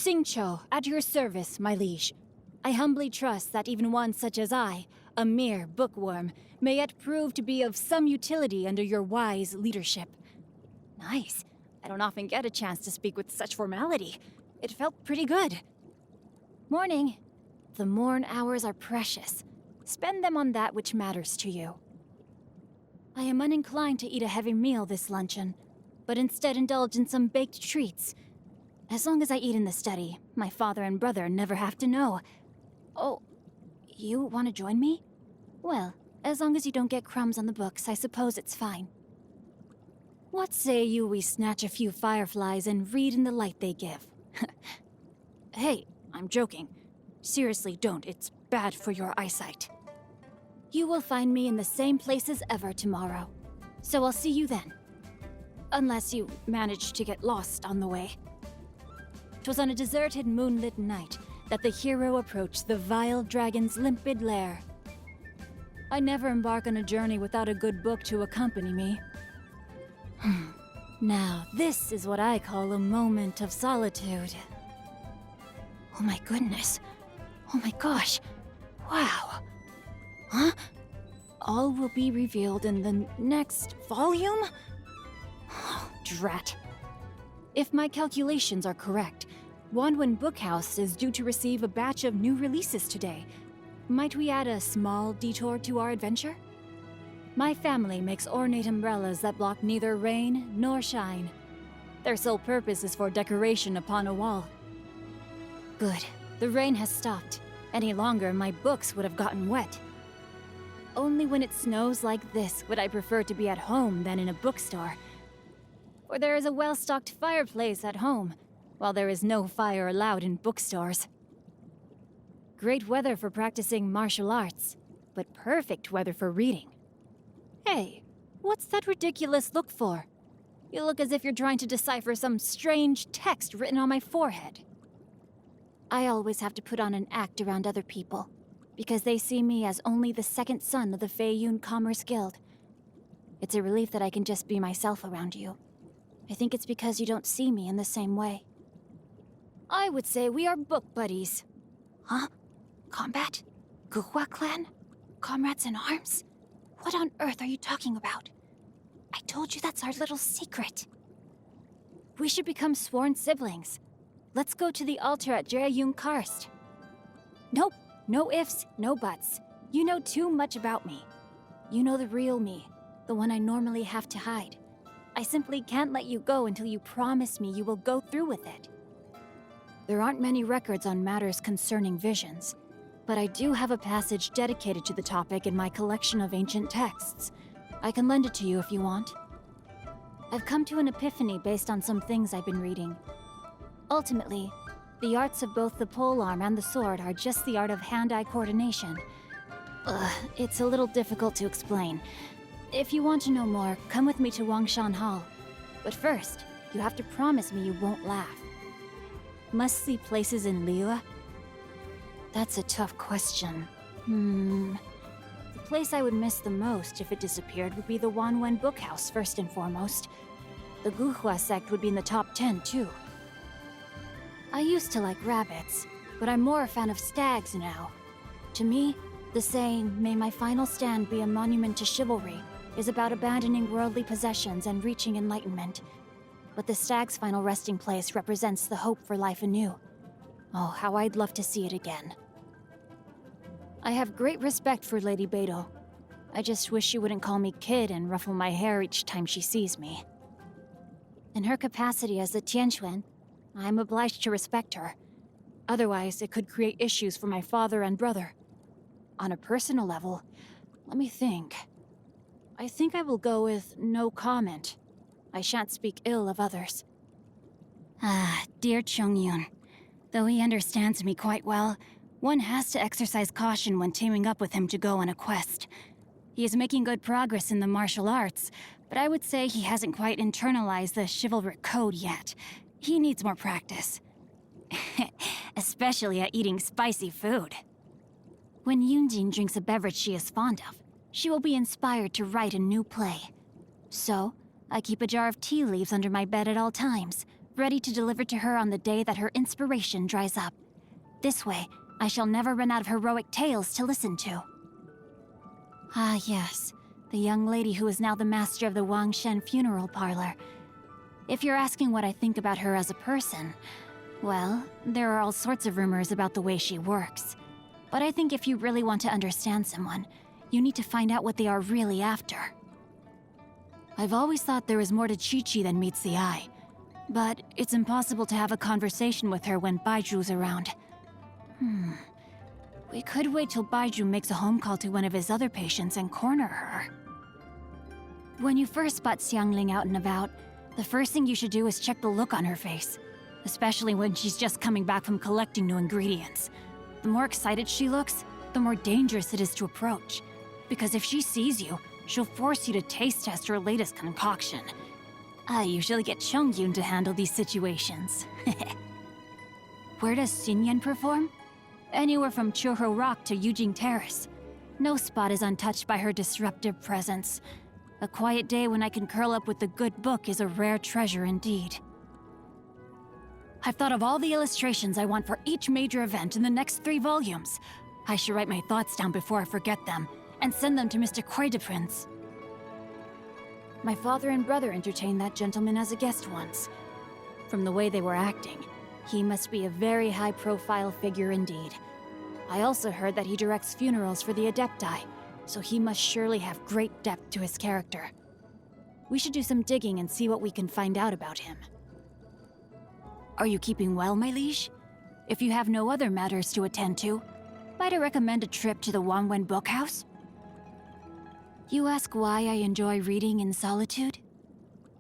Xingqiu, at your service, my liege. I humbly trust that even one such as I, a mere bookworm, may yet prove to be of some utility under your wise leadership. Nice. I don't often get a chance to speak with such formality. It felt pretty good. Morning. The morn hours are precious. Spend them on that which matters to you. I am uninclined to eat a heavy meal this luncheon, but instead indulge in some baked treats. As long as I eat in the study, my father and brother never have to know. Oh, you want to join me? Well, as long as you don't get crumbs on the books, I suppose it's fine. What say you we snatch a few fireflies and read in the light they give? Hey, I'm joking. Seriously, don't. It's bad for your eyesight. You will find me in the same place as ever tomorrow, so I'll see you then. Unless you manage to get lost on the way. 'Twas on a deserted moonlit night that the hero approached the vile dragon's limpid lair. I never embark on a journey without a good book to accompany me. Now, this is what I call a moment of solitude. Oh my goodness. Oh my gosh. Wow. Huh? All will be revealed in the next volume? Oh, drat. If my calculations are correct, Wanwen Bookhouse is due to receive a batch of new releases today. Might we add a small detour to our adventure? My family makes ornate umbrellas that block neither rain nor shine. Their sole purpose is for decoration upon a wall. Good. The rain has stopped. Any longer, my books would have gotten wet. Only when it snows like this would I prefer to be at home than in a bookstore. For there is a well-stocked fireplace at home, while there is no fire allowed in bookstores. Great weather for practicing martial arts, but perfect weather for reading. Hey, what's that ridiculous look for? You look as if you're trying to decipher some strange text written on my forehead. I always have to put on an act around other people, because they see me as only the second son of the Feiyun Commerce Guild. It's a relief that I can just be myself around you. I think it's because you don't see me in the same way. I would say we are book buddies. Huh? Combat? Guhua clan? Comrades in arms? What on earth are you talking about? I told you that's our little secret. We should become sworn siblings. Let's go to the altar at Jereyun Karst. Nope. No ifs, no buts. You know too much about me. You know the real me, the one I normally have to hide. I simply can't let you go until you promise me you will go through with it. There aren't many records on matters concerning visions, but I do have a passage dedicated to the topic in my collection of ancient texts. I can lend it to you if you want. I've come to an epiphany based on some things I've been reading. Ultimately, the arts of both the polearm and the sword are just the art of hand-eye coordination. It's a little difficult to explain. If you want to know more, come with me to Wangshan Hall. But first, you have to promise me you won't laugh. Must-see places in Liyue? That's a tough question. The place I would miss the most if it disappeared would be the Wanwen Bookhouse, first and foremost. The Guhua sect would be in the top 10, too. I used to like rabbits, but I'm more a fan of stags now. To me, the saying, "May my final stand be a monument to chivalry," is about abandoning worldly possessions and reaching enlightenment. But the stag's final resting place represents the hope for life anew. Oh, how I'd love to see it again. I have great respect for Lady Beidou. I just wish she wouldn't call me kid and ruffle my hair each time she sees me. In her capacity as the Tianquan, I'm obliged to respect her. Otherwise, it could create issues for my father and brother. On a personal level, let me think. I think I will go with no comment. I shan't speak ill of others. Dear Chongyun. Though he understands me quite well, one has to exercise caution when teaming up with him to go on a quest. He is making good progress in the martial arts, but I would say he hasn't quite internalized the chivalric code yet. He needs more practice. Especially at eating spicy food. When Yunjin drinks a beverage she is fond of, she will be inspired to write a new play. So, I keep a jar of tea leaves under my bed at all times, ready to deliver to her on the day that her inspiration dries up. This way, I shall never run out of heroic tales to listen to. Ah, yes, the young lady who is now the master of the Wangshen funeral parlor. If you're asking what I think about her as a person, well, there are all sorts of rumors about the way she works. But I think if you really want to understand someone, you need to find out what they are really after. I've always thought there is more to Chi-Chi than meets the eye. But it's impossible to have a conversation with her when Baiju's around. We could wait till Baiju makes a home call to one of his other patients and corner her. When you first spot Xiangling out and about, the first thing you should do is check the look on her face. Especially when she's just coming back from collecting new ingredients. The more excited she looks, the more dangerous it is to approach. Because if she sees you, she'll force you to taste test her latest concoction. I usually get Chongyun to handle these situations. Where does Xinyan perform? Anywhere from Chuho Rock to Yujing Terrace. No spot is untouched by her disruptive presence. A quiet day when I can curl up with a good book is a rare treasure indeed. I've thought of all the illustrations I want for each major event in the next 3 volumes. I should write my thoughts down before I forget them, and send them to Mr. Quay de Prince. My father and brother entertained that gentleman as a guest once. From the way they were acting, he must be a very high-profile figure indeed. I also heard that he directs funerals for the Adepti, so he must surely have great depth to his character. We should do some digging and see what we can find out about him. Are you keeping well, my liege? If you have no other matters to attend to, might I recommend a trip to the Wanwen Bookhouse? You ask why I enjoy reading in solitude?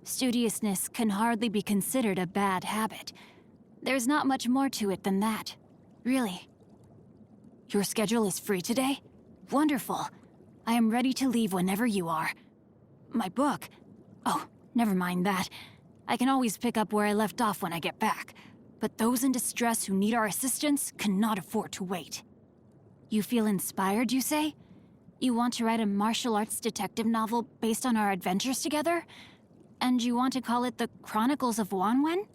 Studiousness can hardly be considered a bad habit. There's not much more to it than that, really. Your schedule is free today? Wonderful. I am ready to leave whenever you are. My book? Oh, never mind that. I can always pick up where I left off when I get back. But those in distress who need our assistance cannot afford to wait. You feel inspired, you say? You want to write a martial arts detective novel based on our adventures together? And you want to call it The Chronicles of Wanwen?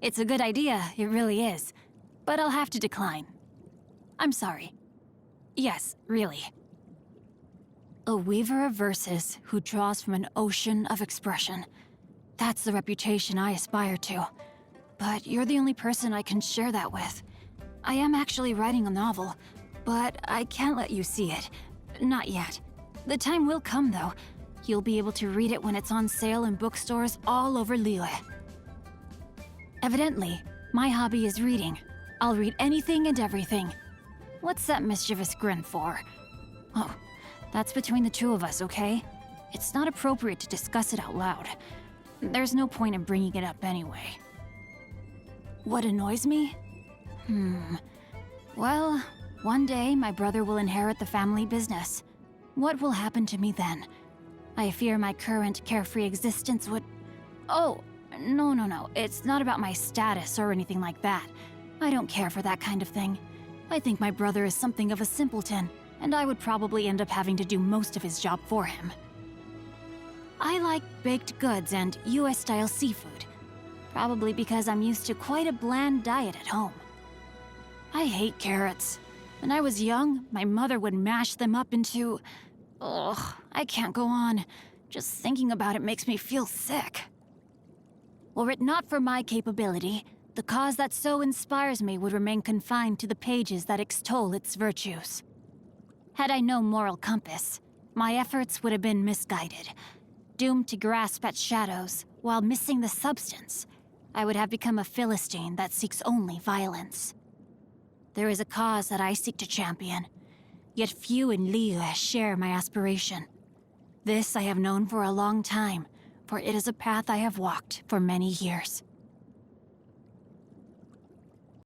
It's a good idea, it really is. But I'll have to decline. I'm sorry. Yes, really. A weaver of verses who draws from an ocean of expression. That's the reputation I aspire to. But you're the only person I can share that with. I am actually writing a novel, but I can't let you see it. Not yet. The time will come, though. You'll be able to read it when it's on sale in bookstores all over Liyue. Evidently, my hobby is reading. I'll read anything and everything. What's that mischievous grin for? Oh, that's between the two of us, okay? It's not appropriate to discuss it out loud. There's no point in bringing it up anyway. What annoys me? Well, one day my brother will inherit the family business. What will happen to me then? I fear my current carefree existence would... Oh, no. It's not about my status or anything like that. I don't care for that kind of thing. I think my brother is something of a simpleton, and I would probably end up having to do most of his job for him. I like baked goods and US-style seafood. Probably because I'm used to quite a bland diet at home. I hate carrots. When I was young, my mother would mash them up into... Ugh, I can't go on. Just thinking about it makes me feel sick. Were it not for my capability, the cause that so inspires me would remain confined to the pages that extol its virtues. Had I no moral compass, my efforts would have been misguided. Doomed to grasp at shadows, while missing the substance, I would have become a Philistine that seeks only violence. There is a cause that I seek to champion, yet few in Liyue share my aspiration. This I have known for a long time, for it is a path I have walked for many years.